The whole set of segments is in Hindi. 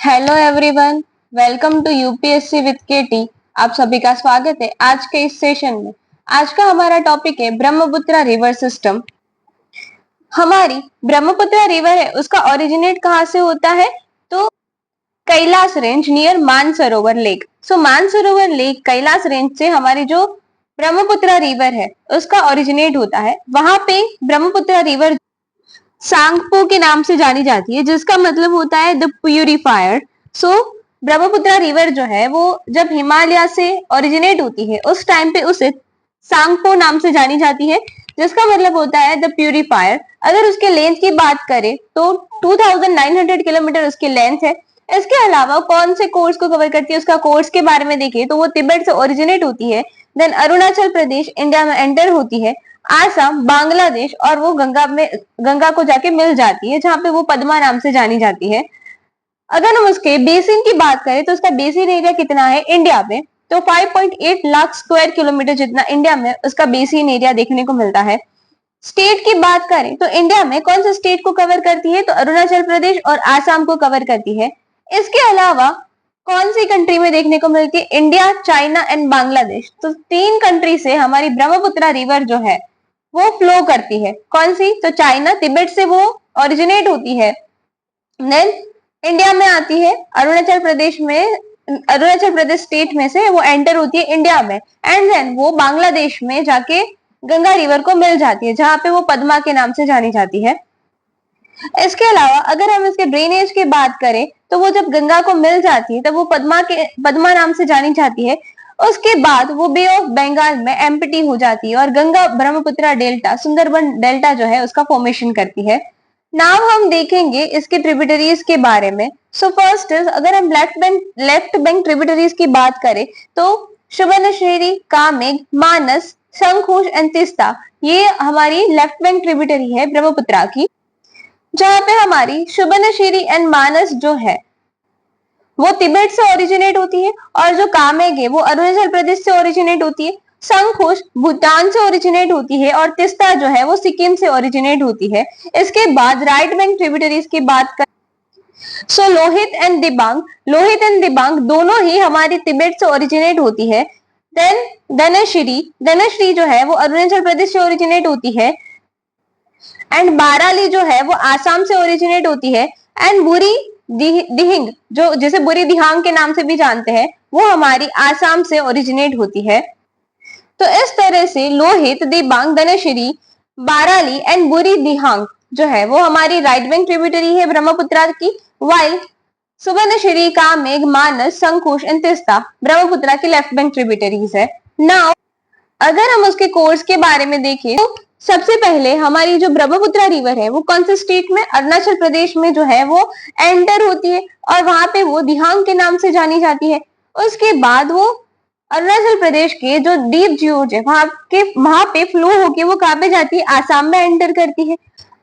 Hello everyone, welcome to UPSC with KT. आप सभी का स्वागत है आज के इस सेशन में। आज का हमारा टॉपिक है ब्रह्मपुत्र रिवर सिस्टम। हमारी ब्रह्मपुत्र रिवर है उसका ओरिजिनेट कहाँ से होता है? तो Kailash range near Mansarovar lake. So Mansarovar lake Kailash range से हमारी जो ब्रह्मपुत्र रिवर है उसका ओरिजिनेट होता है। वहां पे ब्रह्मपुत्र रिवर सांगपो के नाम से जानी जाती है, जिसका मतलब होता है the purifier. So Brahmaputra river जो है वो जब हिमालय से ओरिजिनेट होती है उस टाइम पे उसे सांगपो नाम से जानी जाती है, जिसका मतलब होता है द प्यूरिफायर। अगर उसके लेंथ की बात करें तो 2900 किलोमीटर उसकी लेंथ है। इसके अलावा कौन से कोर्स को कवर करती है, उसका कोर्स के बारे में देखें तो वो तिब्बत से ओरिजिनेट होती है, देन अरुणाचल प्रदेश इंडिया में एंटर होती है, आसाम, बांग्लादेश और वो गंगा को जाके मिल जाती है, जहां पे वो पद्मा नाम से जानी जाती है। अगर हम उसके बेसिन की बात करें तो उसका बेसिन एरिया कितना है इंडिया में? तो 5.8 लाख स्क्वायर किलोमीटर जितना इंडिया में उसका बेसिन एरिया देखने को मिलता है। स्टेट की बात करें तो इंडिया में कौन से स्टेट को कवर करती है? तो अरुणाचल प्रदेश और आसाम को कवर करती है। इसके अलावा कौन सी कंट्री में देखने को मिलती है? India, China and Bangladesh. तो तीन कंट्री से हमारी ब्रह्मपुत्र रिवर जो है वो फ्लो करती है। कौन सी? तो चाइना, तिब्बत से वो ओरिजिनेट होती है, देन इंडिया में आती है, अरुणाचल प्रदेश स्टेट में से वो एंटर होती है इंडिया में, एंड देन वो बांग्लादेश में जाके गंगा रिवर को मिल जाती है, जहां पे वो पद्मा के नाम से जानी जाती है। इसके अलावा अगर हम इसके ड्रेनेज की बात करें तो वो जब गंगा को मिल जाती है तब वो पद्मा नाम से जानी जाती है। उसके बाद वो बे ऑफ बंगाल में एम्प्टी हो जाती है और गंगा ब्रह्मपुत्र डेल्टा, सुंदरबन डेल्टा जो है उसका फॉर्मेशन करती है। नाउ हम देखेंगे इसके ट्रिब्यूटरीज के बारे में। सो फर्स्ट इज, अगर हम लेफ्ट बैंक ट्रिब्यूटरीज की बात करें तो सुबर्णश्रेणी, कामेग, मानस, शंखुश एंड तीस्ता, ये हमारी लेफ्ट बैंक ट्रिब्यूटरी है ब्रह्मपुत्र की, जहां पे हमारी सुबर्णश्रेणी एंड मानस जो है वो तिब्बत से ओरिजिनेट होती है, और जो कामेग है वो अरुणाचल प्रदेश से ओरिजिनेट होती है, शंखुश भूटान से ओरिजिनेट होती है, और तीस्ता जो है वो सिक्किम से ओरिजिनेट होती है। इसके बाद राइट बैंक ट्रिब्यूटरीज की बात कर, सो लोहित एंड दिबांग दोनों ही हमारी तिब्बत से ओरिजिनेट होती है। देन धनश्री जो है वो अरुणाचल प्रदेश से ओरिजिनेट होती है, एंड बाराली जो है वो आसाम से ओरिजिनेट होती है, एंड बुरी दिहिंग जो जैसे बुरी दिहांग के नाम से भी जानते हैं वो हमारी आसाम से ओरिजिनेट होती है। तो इस तरह से लोहित, दिबांग, धनश्री, बाराली एंड बुरी दिहांग जो है वो हमारी राइट बैंक ट्रिब्यूटरी है ब्रह्मपुत्र की, वाइल सुबर्णश्रेणी, कामेग, मानस, शंखुश एंड तीस्ता ब्रह्मपुत्र की लेफ्ट बैंक ट्रिब्यूटरीज है। नाउ अगर हम उसके कोर्स के बारे में देखें तो सबसे पहले हमारी जो ब्रह्मपुत्र रिवर है वो कौन से स्टेट में? अरुणाचल प्रदेश में जो है वो एंटर होती है, और वहां पे वो दिहांग के नाम से जानी जाती है। उसके बाद वो अरुणाचल प्रदेश के जो डीप जियोज है वहां पे फ्लो होके वो कहाँ पे जाती है? आसाम में एंटर करती है।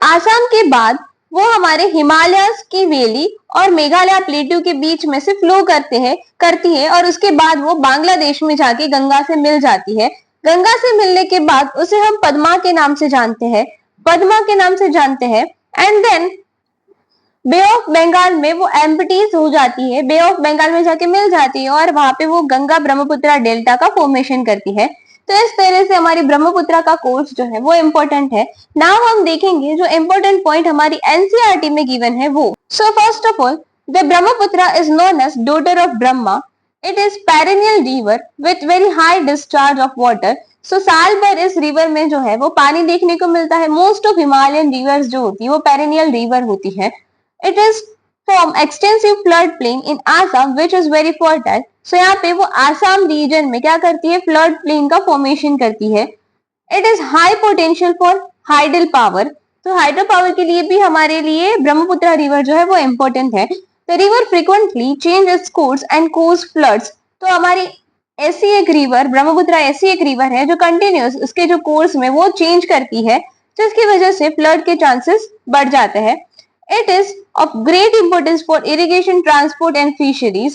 आसाम के बाद वो हमारे हिमालयस की वैली और मेघालय प्लेट्यू के बीच में से फ्लो करती है, और उसके बाद वो बांग्लादेश में जाके गंगा से मिल जाती है। गंगा से मिलने के बाद उसे हम पद्मा के नाम से जानते हैं, and then bay of Bengal में वो एम्प्टीज हो जाती है, बे ऑफ बंगाल में जाके मिल जाती है, और वहां पे वो गंगा ब्रह्मपुत्र डेल्टा का फॉर्मेशन करती है। तो इस तरह से हमारी ब्रह्मपुत्र का कोर्स जो है वो इम्पोर्टेंट है। नाउ हम देखेंगे जो इम्पोर्टेंट पॉइंट हमारी एनसीईआरटी में गिवन है वो। So first of all, the Brahmaputra is known as daughter of Brahma. It is perennial river with very high discharge of water. So साल भर इस रिवर में जो है वो पानी देखने को मिलता है। मोस्ट ऑफ हिमालयन रिवर्स जो होती है वो पेरेनियल रिवर होती है। It is from extensive flood plain in Assam which is very fertile. So यहाँ पे वो आसाम रीजन में क्या करती है? फ्लड प्लेन का फॉर्मेशन करती है। It is high potential for hydel power. तो हाइड्रो पावर के लिए भी हमारे लिए ब्रह्मपुत्र रिवर जो है वो इम्पोर्टेंट है। The river frequently change its course and cause floods. तो हमारी ऐसी एक रिवर, ब्रह्मपुत्र ऐसी एक रिवर है जो कंटिन्यूस उसके जो कोर्स में वो चेंज करती है, जिसकी वजह से फ्लड के चांसेस बढ़ जाते हैं। It is of great importance for irrigation, transport and fisheries.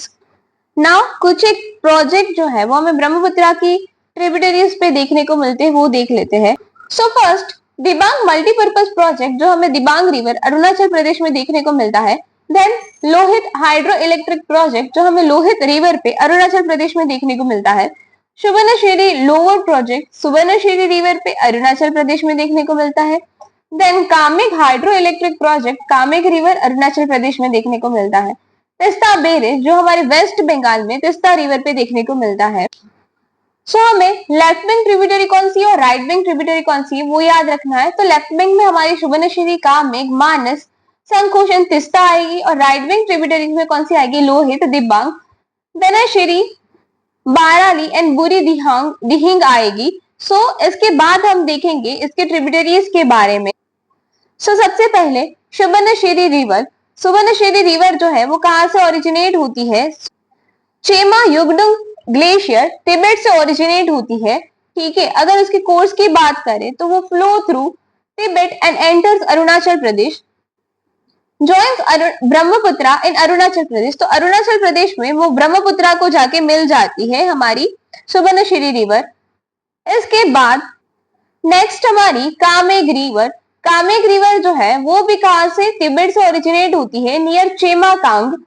Now कुछ एक प्रोजेक्ट जो है वो हमें ब्रह्मपुत्र की ट्रिब्यूटरीज पे देखने को मिलते हैं, वो देख लेते हैं। So first, Dibang multipurpose project जो हमें दिबांग रिवर अरुणाचल प्रदेश में देखने को मिलता है। Then Lohit hydroelectric project जो हमें लोहित रिवर पे अरुणाचल प्रदेश में देखने को मिलता है। Subansiri lower project Subansiri river पे अरुणाचल प्रदेश में देखने को मिलता है। Then Kameng hydroelectric project Kameng river Arunachal Pradesh में देखने को मिलता है। तिस्ता बैरेज जो हमारे वेस्ट बंगाल में तिस्ता रिवर पे देखने को मिलता है। सो हमें लेफ्ट विंग ट्रिब्यूटरी कौन सी है और राइट विंग ट्रिब्यूटरी कौन सी है वो याद रखना है। तो लेफ्ट विंग में हमारी सुवर्णशिरी कामेक मानस संकोशन तिस्ता आएगी और राइट विंग ट्रिब्यूटरी में कौन सी आएगी लोहित दिबांग धनश्री बाराली एंड बुरी दिहिंग आएगी। सो इसके बाद हम देखेंगे इसके ट्रिब्यूटरीज के बारे में। सबसे पहले सुवर्णशिरी रिवर जो है वो कहां से ओरिजिनेट होती है? चेमा युगडुंग ग्लेशियर तिब्बत से ओरिजिनेट होती है। ठीक है, अगर उसके कोर्स की बात करें तो वो flow through Tibet and enters Arunachal Pradesh, joins Brahmaputra in Arunachal Pradesh. तो अरुणाचल प्रदेश में वो ब्रह्मपुत्रा को जाके मिल जाती है हमारी सुवर्णशिरी रिवर। इसके बाद नेक्स्ट हमारी कामेग रिवर जो है वो भी कहां से? तिब्बत से ओरिजिनेट होती है नियर चेमाकांग।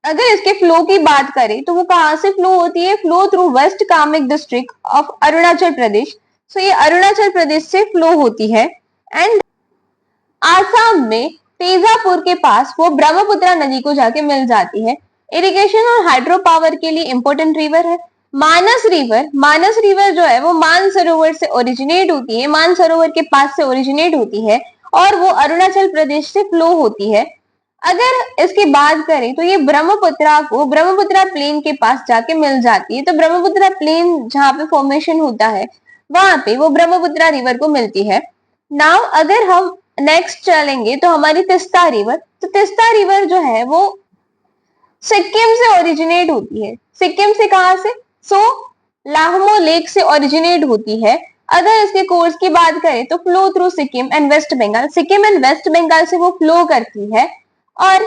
अगर इसके फ्लो की बात करें तो वो कहां से फ्लो होती है? Flow through west Kameng district of Arunachal Pradesh. So ये अरुणाचल प्रदेश से फ्लो होती है। एंड आसाम में तेजापुर के पास वो ब्रह्मपुत्रा नदी को जाके मिल जाती है। इरिगेशन और हाइड्रो पावर के लिए इंपॉर्टेंट रिवर है। मानस रिवर जो है वो मानसरोवर से ओरिजिनेट होती है, मानसरोवर के पास से ओरिजिनेट होती है और वो अरुणाचल प्रदेश से फ्लो होती है। अगर इसकी बात करें तो ये ब्रह्मपुत्रा प्लेन के पास जाके मिल जाती है। तो ब्रह्मपुत्रा प्लेन जहां पे फॉर्मेशन होता है वहां पे वो ब्रह्मपुत्रा रिवर को मिलती है। नाउ अगर हम नेक्स्ट चलेंगे तो हमारी तिस्ता रिवर, तो तिस्ता रिवर जो है वो सिक्किम से ओरिजिनेट होती है। सिक्किम से कहां से? लाहमो लेक से ओरिजिनेट होती है। अगर इसके कोर्स की बात करें तो flow through Sikkim and West Bengal, Sikkim and West Bengal से वो फ्लो करती है और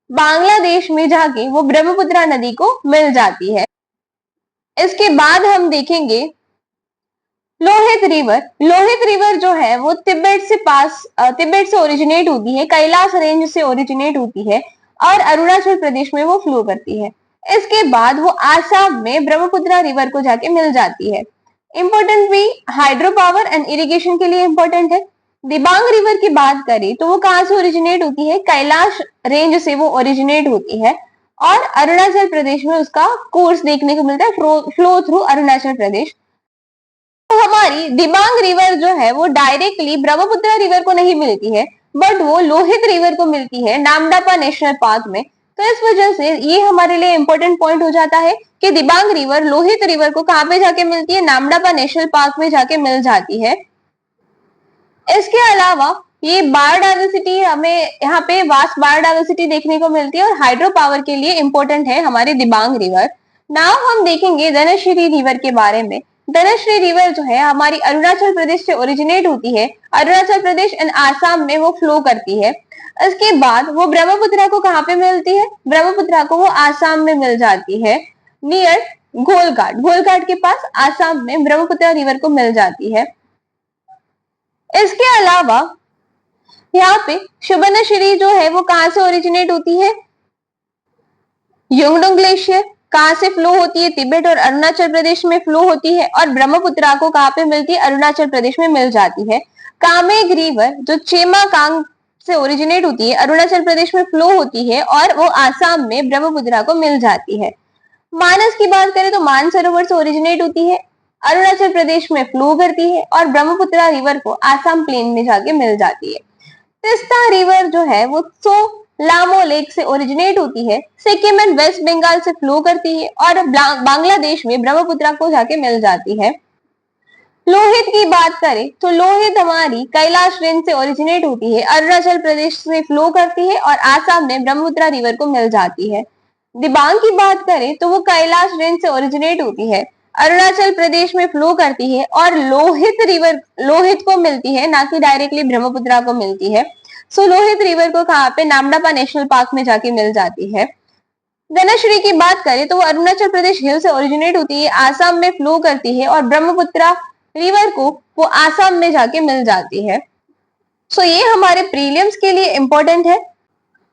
बांग्लादेश में जाके वो ब्रह्मपुत्रा नदी को मिल जाती है। इसके बाद हम देखेंगे लोहित रिवर जो है वो तिब्बत से ओरिजिनेट होती है, कैलाश रेंज से ओरिजिनेट होती है और अरुणाचल प्रदेश में वो फ्लो करती है। इसके बाद वो आसाम में ब्रह्मपुत्रा रिवर को जाके मिल जाती है। इंपॉर्टेंट भी हाइड्रो पावर एंड इरिगेशन के लिए इंपॉर्टेंट है। दिबांग रिवर की बात करें तो वो कहां से ओरिजिनेट होती है? कैलाश रेंज से वो ओरिजिनेट होती है और अरुणाचल प्रदेश में उसका कोर्स देखने को मिलता है, फ्लो थ्रू अरुणाचल प्रदेश। तो हमारी दिबांग रिवर जो है वो डायरेक्टली ब्रह्मपुत्रा रिवर को नहीं मिलती है, बट वो लोहित रिवर को मिलती है नामदफा नेशनल पार्क में। तो इस वजह से ये हमारे लिए इंपॉर्टेंट पॉइंट हो जाता है कि दिबांग रिवर लोहित रिवर को कहां पे जाके मिलती है? नामदफा नेशनल पार्क में जाके मिल जाती है। इसके अलावा ये बायोडाइवर्सिटी, हमें यहाँ पे वास्ट बायोडाइवर्सिटी देखने को मिलती है और हाइड्रो पावर के लिए इंपॉर्टेंट है हमारी दिबांग रिवर। नाउ हम देखेंगे धनश्री रिवर के बारे में। धनश्री रिवर जो है हमारी अरुणाचल प्रदेश से ओरिजिनेट होती है, अरुणाचल प्रदेश एंड आसाम में वो फ्लो करती है। इसके बाद वो ब्रह्मपुत्रा को कहाँ पे मिलती है? ब्रह्मपुत्रा को वो आसाम में मिल जाती है नियर घोलघाट के पास आसाम में ब्रह्मपुत्रा रिवर को मिल जाती है। इसके अलावा यहाँ पे सुवर्णशिरी जो है वो कहां से ओरिजिनेट होती है? युंगडुंग ग्लेशियर कहां से फ्लो होती है? तिब्बत और अरुणाचल प्रदेश में फ्लो होती है और ब्रह्मपुत्रा को कहां पे मिलती है? अरुणाचल प्रदेश में मिल जाती है। कामेग रिवर जो चेमाकांग से ओरिजिनेट होती है, अरुणाचल प्रदेश में फ्लो होती है और वो आसाम में ब्रह्मपुत्रा को मिल जाती है। मानस की बात करें तो मानसरोवर से ओरिजिनेट होती है, अरुणाचल प्रदेश में फ्लो करती है और ब्रह्मपुत्रा रिवर को आसाम प्लेन में जाके मिल जाती है। तिस्ता रिवर जो है वो लामो लेक से ओरिजिनेट होती है, सिक्किम एंड वेस्ट बंगाल से फ्लो करती है और बांग्लादेश में ब्रह्मपुत्रा को जाके मिल जाती है। लोहित की बात करें तो लोहित हमारी कैलाश रेंज से ओरिजिनेट होती है, अरुणाचल प्रदेश से फ्लो करती है और आसाम में ब्रह्मपुत्रा रिवर को मिल जाती है। दिबांग की बात करें तो वो कैलाश रेंज से ओरिजिनेट होती है, अरुणाचल प्रदेश में फ्लो करती है और लोहित को मिलती है, ना कि डायरेक्टली ब्रह्मपुत्रा को मिलती है। सो लोहित रिवर को कहाँ पे? नामदफा नेशनल पार्क में जाके मिल जाती है। धनश्री की बात करें तो वो अरुणाचल प्रदेश हिल से ओरिजिनेट होती है, आसाम में फ्लो करती है और ब्रह्मपुत्रा रिवर को वो आसाम में जाके मिल जाती है। सो ये हमारे प्रीलिम्स के लिए इंपॉर्टेंट है।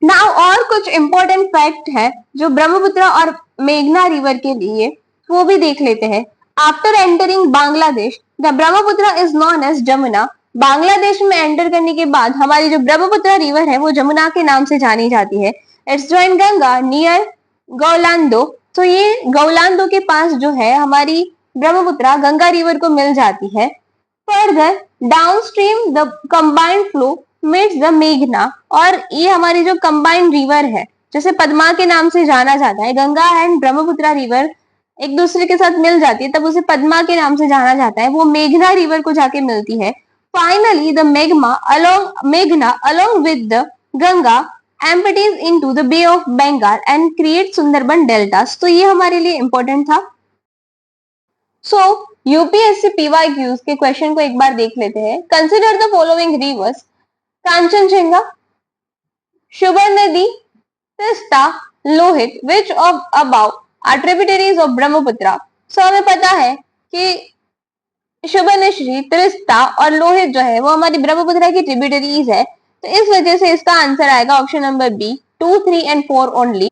नाउ और कुछ इंपॉर्टेंट फैक्ट है जो ब्रह्मपुत्र और मेघना रिवर के लिए, वो भी देख लेते हैं। After entering Bangladesh the Brahmaputra is known as Jamuna. Bangladesh में एंटर करने के बाद हमारी जो ब्रह्मपुत्र रिवर है वो जमुना के नाम से जानी जाती है। It's join Ganga near Goalundo. तो ये गौलांदो के पास जो है हमारी ब्रह्मपुत्र गंगा रिवर को मिल जाती है। Further downstream the combined flow meets the मेघना। और ये हमारी जो कंबाइंड रिवर है, जैसे पद्मा के नाम से जाना जाता है, गंगा एंड ब्रह्मपुत्र रिवर एक दूसरे के साथ मिल जाती है तब उसे पद्मा के नाम से जाना जाता है, वो मेघना रिवर को जाके मिलती है। फाइनली द मेघना along with the Ganga empties into the Bay of Bengal and creates Sundarban deltas. तो ये हमारे लिए इंपॉर्टेंट था। सो यूपीएससी पीवाईक्यूज के क्वेश्चन को एक बार देख लेते हैं। Consider the following rivers, Kanchenjunga, शुबरनदी, Teesta, Lohit, which of above are tributaries of Brahmaputra. So हमें पता है कि शुबर्णश्री, तिस्ता और लोहित जो है वो हमारी ब्रह्मपुत्र की ट्रिब्यूटरीज है, तो इस वजह से इसका आंसर आएगा option number B, 2, 3 and 4 only.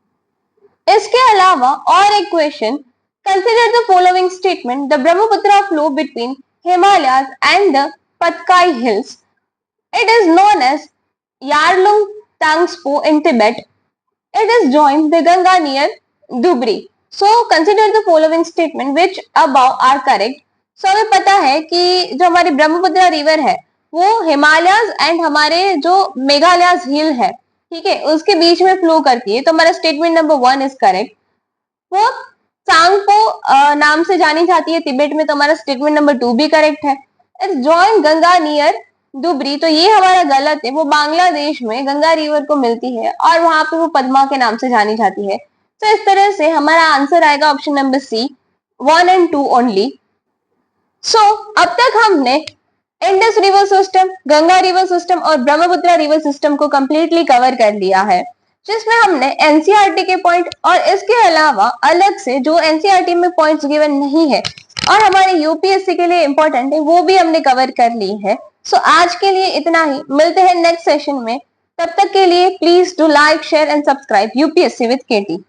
इसके अलावा और एक question, consider the following statement, the Brahmaputra flow between Himalayas and the Patkai hills, it is known as Yarlung Tsangpo in Tibet, it is joined the Ganga near Dhubri. So consider the following statement which above are correct. So हमें पता है कि जो हमारी ब्रह्मपुत्र रिवर है वो हिमालयस एंड हमारे जो मेघालयस हिल है, ठीक है, उसके बीच में फ्लो करती है, तो हमारा स्टेटमेंट नंबर 1 इज करेक्ट। वो सांगपो नाम से जानी जाती है तिब्बत में, तो हमारा स्टेटमेंट नंबर 2 भी करेक्ट है। इट्स जॉइन गंगा नियर दुबरी, तो ये हमारा गलत है, वो बांग्लादेश में गंगा रिवर को मिलती है और वहां पे वो पद्मा के नाम से जानी जाती है। तो इस तरह से हमारा आंसर आएगा option number C, 1 and 2 only. सो अब तक हमने Indus river system, Ganga river system और ब्रह्मपुत्र रिवर सिस्टम को कंप्लीटली कवर कर लिया है, जिसमें हमने एनसीईआरटी के पॉइंट और इसके अलावा अलग से जो एनसीईआरटी में पॉइंट्स गिवन नहीं है और हमारे यूपीएससी के लिए इंपॉर्टेंट है वो भी हमने कवर कर ली है। सो आज के लिए इतना ही, मिलते हैं नेक्स्ट सेशन में। तब तक के लिए please do like, share and subscribe UPSC with Katie.